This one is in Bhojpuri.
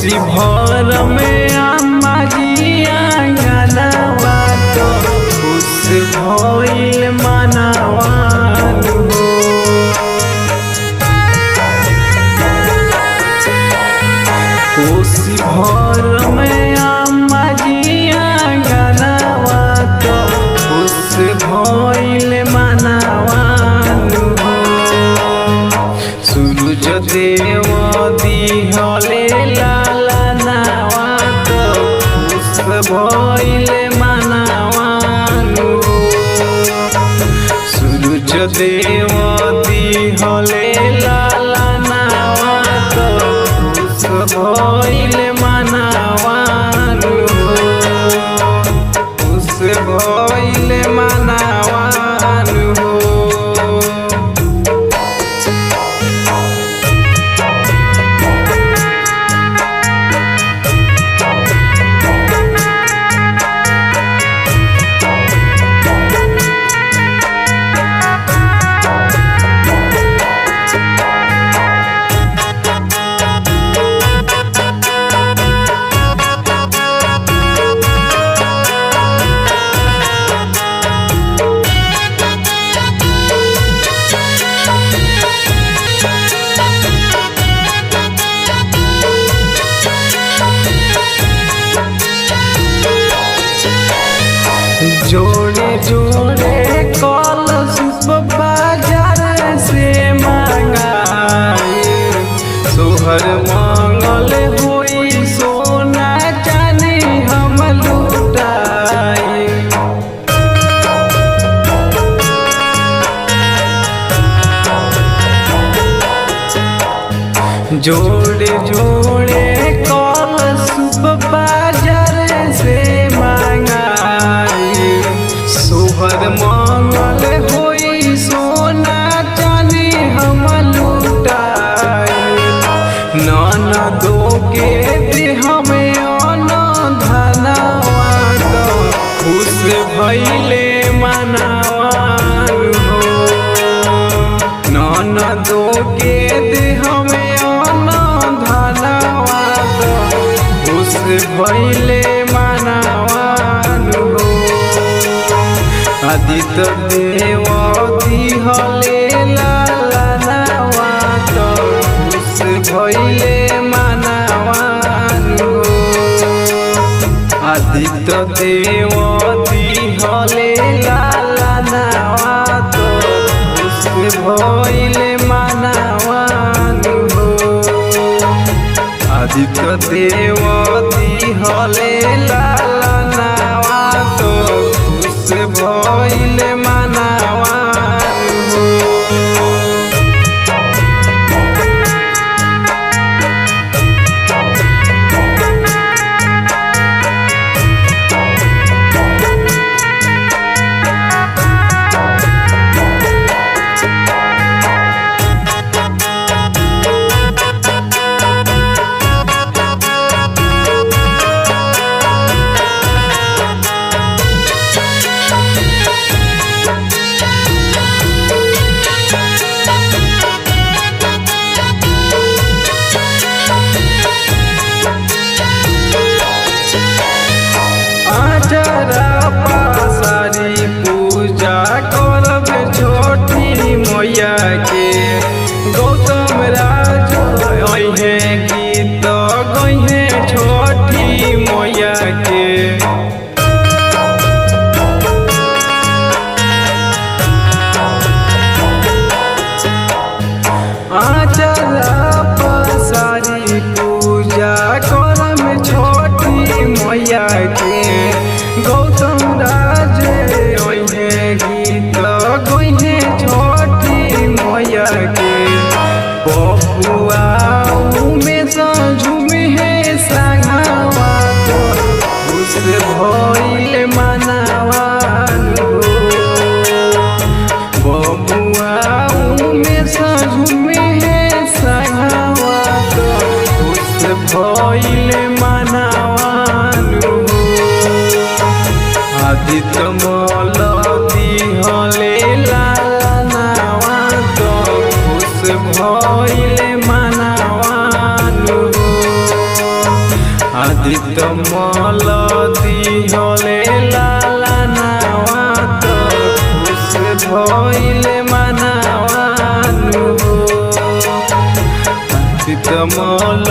कोसी भर में अम्मा जी आंगनवा तो खुश भइल मनवान हो। कोसी भर में अम्मा जी आंगनवा तो खुश भइल मनवान हो। सूरज देव दिहले लालनावा तो खुश भइल मनवान हो। सूरज देव दिहले लालनावा तो खुश भइल मनवान हो। खुश भइल मनवान हो। जोड़े जोड़े कलश बाजार से मंगाए सोहर मंगल हुई सोना चांदी हम लुटाए। जोड़े जोड़े कलश बाजार से मंगाए सोहर मंगल होई सोना चांदी हम लुटाए। ननदो के देह में अन्न धनवा तो खुश भइले मनवान हो। ननदो के देह में अन्न धनवा तो खुश भइले मनवान हो। आदित्य देव दिहले लालनावा तो खुश भइले मनवान हो। आदित्य देव दिहले लालनावा तो खुश भइले मनवान हो। आदित्य देव दिहले लालनावा तो खुश भइल मनवान हो। पासारी पूजा करब छोटी मैया के गौतम राज अहे गीत गहे छोटी मैया के। आचरा पासारी पूजा करब छोटी मैया के गौतम राज अहे गीत गहे छोटी मैया के। बबुआ में झूमे है संगवा तो खुश भइल मनवान हो। बबुआ में झूमे है संगवा तो खुश भइल मनवान हो। आदित्य मल दिहले लालनावा तो खुश भइल मनवान हो। आदित्य मल दिहले लालनावा तो खुश भइले मनावा नु। आदित्य मल